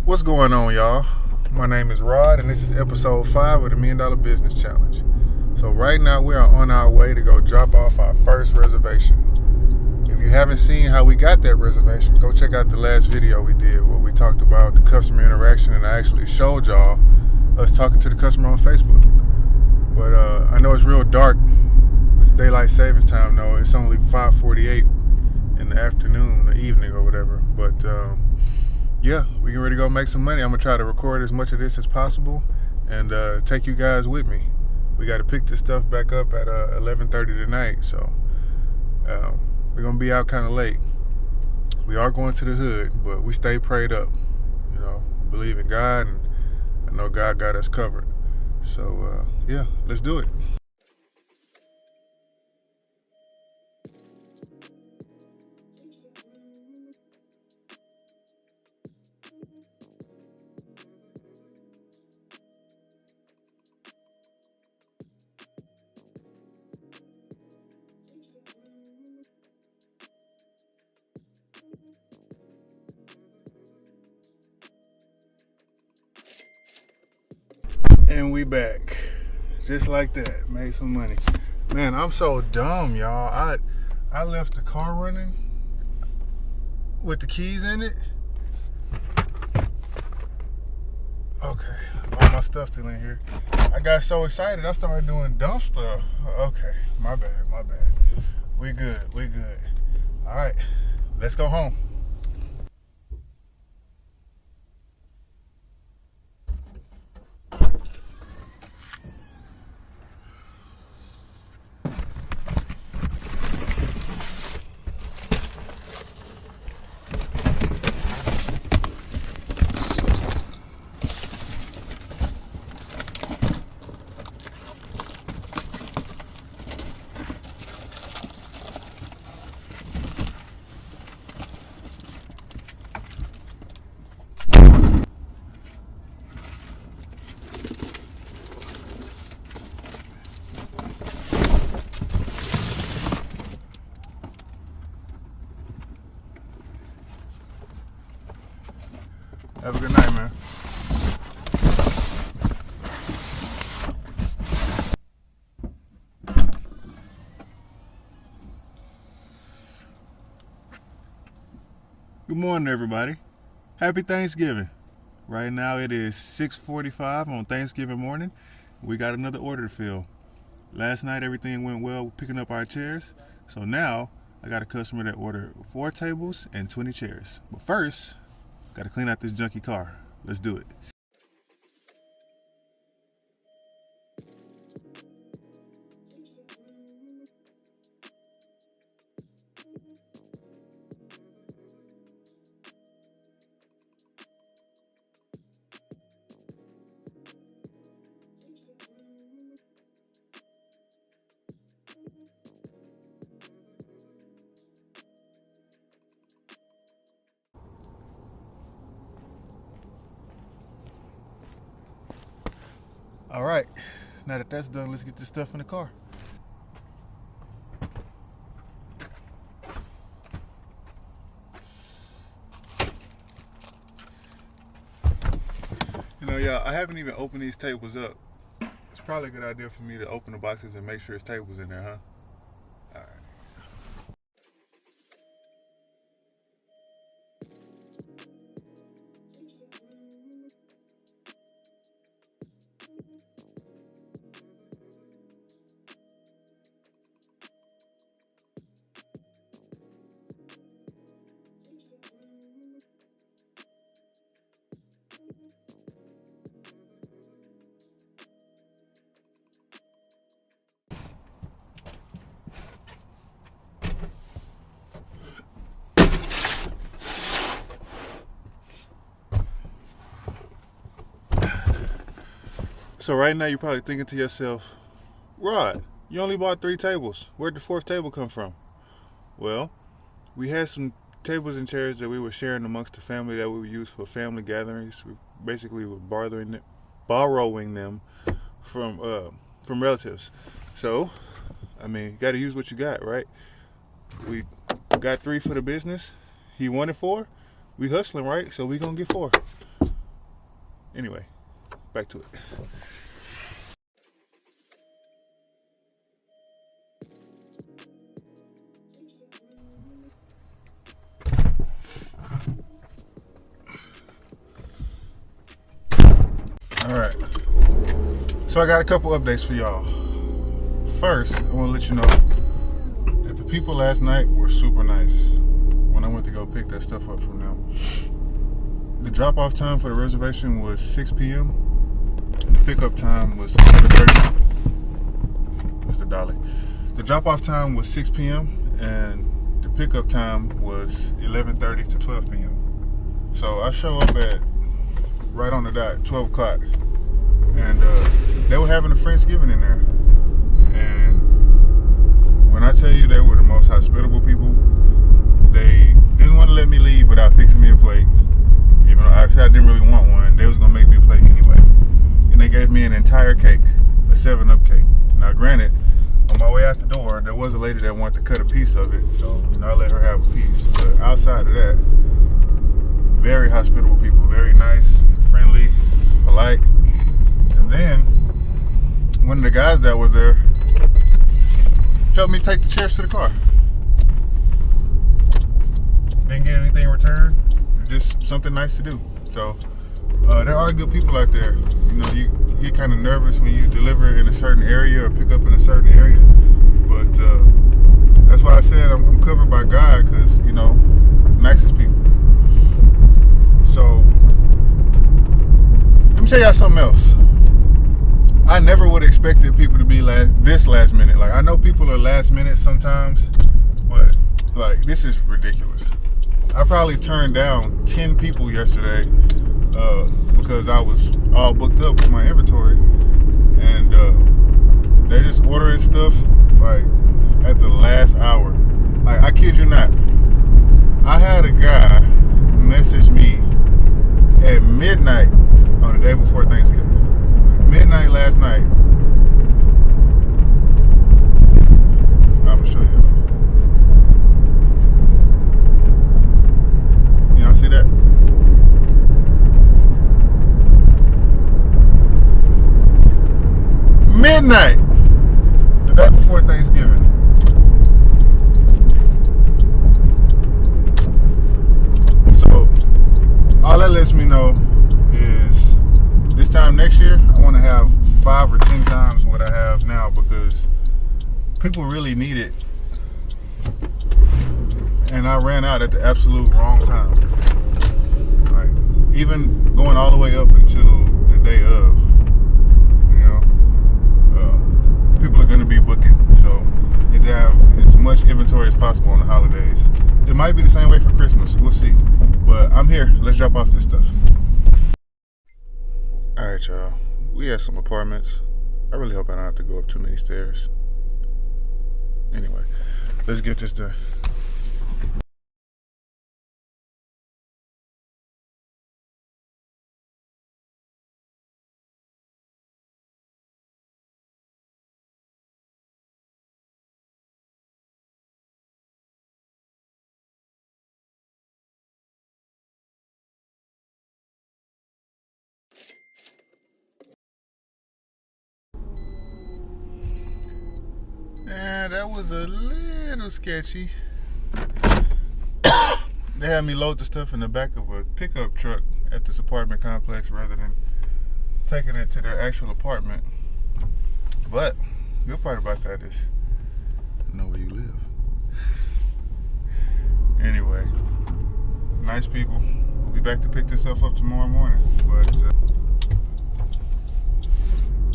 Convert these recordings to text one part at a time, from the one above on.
What's going on, y'all? My name is Rod, and this is episode 5 of the $1 Million Business Challenge. So right now we are on our way to go drop off our first reservation. If you haven't seen how we got that reservation, go check out the last video we did where we talked about the customer interaction, and I actually showed y'all us talking to the customer on Facebook. But I know it's real dark. It's daylight savings time though. It's only 5:48 in the afternoon, the evening or whatever. But yeah, we can ready to go make some money. I'm gonna try to record as much of this as possible and take you guys with me. We got to pick this stuff back up at 11:30 tonight, so we're gonna be out kind of late. We are going to the hood, but we stay prayed up. You know, believe in God, and I know God got us covered. So yeah, let's do it. And we back. Just like that. Made some money. Man, I'm so dumb, y'all. I left the car running with the keys in it. Okay. All my stuff still in here. I got so excited I started doing dumb stuff. Okay. My bad. We good. Alright. Let's go home. Have a good night, man. Good morning, everybody. Happy Thanksgiving. Right now it is 6:45 on Thanksgiving morning. We got another order to fill. Last night everything went well with picking up our chairs. So now I got a customer that ordered 4 tables and 20 chairs. But first, got to clean out this junky car. Let's do it. All right, now that that's done, let's get this stuff in the car. You know, y'all, I haven't even opened these tables up. It's probably a good idea for me to open the boxes and make sure it's tables in there, huh? All right. So right now you're probably thinking to yourself, Rod, you only bought 3 tables. Where'd the 4th table come from? Well, we had some tables and chairs that we were sharing amongst the family that we would use for family gatherings. We basically were borrowing them from relatives. So, I mean, you got to use what you got, right? We got 3 for the business. He wanted 4. We hustling, right? So we gonna get 4. Anyway, back to it. Alright, so I got a couple updates for y'all. First, I want to let you know that the people last night were super nice when I went to go pick that stuff up from them. The drop-off time for the reservation was 6 p.m. and the pickup time was 11:30. That's the dolly. The drop-off time was 6 p.m. and the pickup time was 11:30 to 12 p.m. So I show up at right on the dot, 12 o'clock. And they were having a Friendsgiving in there. And when I tell you they were the most hospitable people, they didn't want to let me leave without fixing me a plate. Even though I said I didn't really want one, they was going to make me a plate anyway. And they gave me an entire cake, a 7-Up cake. Now granted, on my way out the door, there was a lady that wanted to cut a piece of it. So, I let her have a piece. But outside of that, very hospitable people, very nice, friendly, polite. And then one of the guys that was there helped me take the chairs to the car. Didn't get anything in return, just something nice to do. So there are good people out there. You get kind of nervous when you deliver in a certain area or pick up in a certain area, but that's why I said I'm covered by God, because nicest people. So, let me tell y'all something else. I never would have expected people to be this last minute. Like, I know people are last minute sometimes, but this is ridiculous. I probably turned down 10 people yesterday because I was all booked up with my inventory, and they just ordering stuff at the last hour. I kid you not. I had a guy message me at midnight on the day before Thanksgiving. Midnight last night. I'm gonna show you. Y'all see that? Midnight, the day before Thanksgiving. So all that lets me know is this time next year, I want to have 5 or 10 times what I have now, because people really need it. And I ran out at the absolute wrong time. Even going all the way up until the day of, people are going to be booking. So you need to have as much inventory as possible on the holidays. It might be the same way for Christmas. We'll see. But I'm here. Let's drop off this stuff. Alright, y'all. We had some apartments. I really hope I don't have to go up too many stairs. Anyway, let's get this done. And that was a little sketchy. They had me load the stuff in the back of a pickup truck at this apartment complex rather than taking it to their actual apartment. But the good part about that is know where you live. Anyway, nice people. We'll be back to pick this stuff up tomorrow morning. But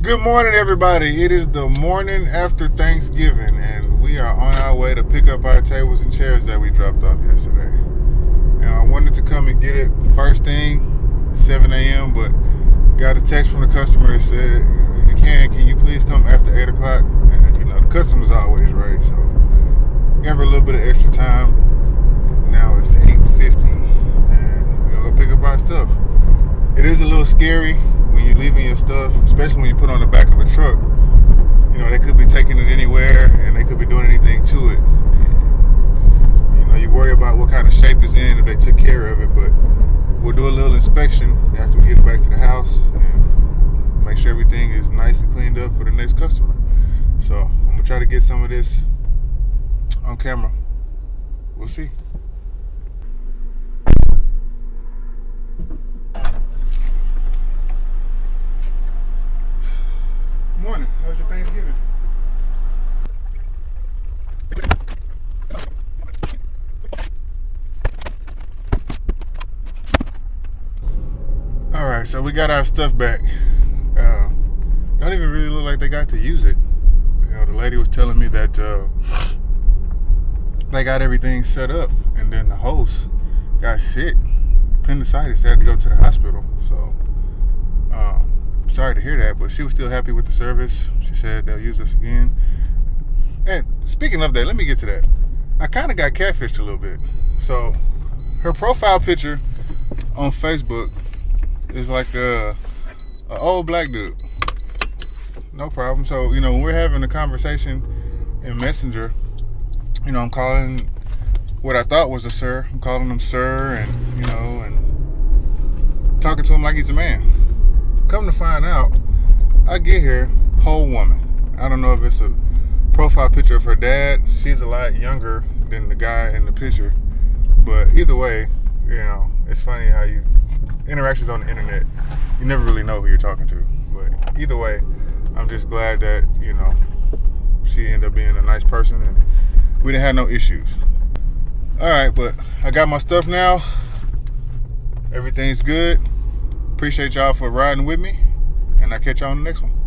good morning, everybody. It is the morning after Thanksgiving, and we are on our way to pick up our tables and chairs that we dropped off yesterday. And I wanted to come and get it first thing, 7 a.m., but got a text from the customer that said, if you can you please come after 8 o'clock? And, the customer's always right, so give her a little bit of extra time. Now it's 8:50, and we're going to go pick up our stuff. It is a little scary when you're leaving your stuff, especially when you put it on the back of a truck. They could be taking it anywhere, and they could be doing anything to it. And, you worry about what kind of shape it's in if they took care of it, but we'll do a little inspection inspection after we get it back to the house and make sure everything is nice and cleaned up for the next customer. So I'm gonna try to get some of this on camera. We'll see. Morning. How was your Thanksgiving? All right, so we got our stuff back. Don't even really look like they got to use it. You know, the lady was telling me that they got everything set up, and then the host got sick, appendicitis. They had to go to the hospital. So, sorry to hear that, but she was still happy with the service. She said they'll use us again. And speaking of that, let me get to that. I kind of got catfished a little bit. So, her profile picture on Facebook is like a old black dude. No problem. So, you know, when we're having a conversation in Messenger, you know, I'm calling what I thought was a sir. I'm calling him sir and, you know, and talking to him like he's a man. Come to find out, I get here, whole woman. I don't know if it's a profile picture of her dad. She's a lot younger than the guy in the picture. But either way, you know, it's funny how you interactions on the internet, you never really know who you're talking to. But either way, I'm just glad that, you know, she ended up being a nice person and we didn't have no issues. All right, but I got my stuff now. Everything's good. Appreciate y'all for riding with me, and I'll catch y'all on the next one.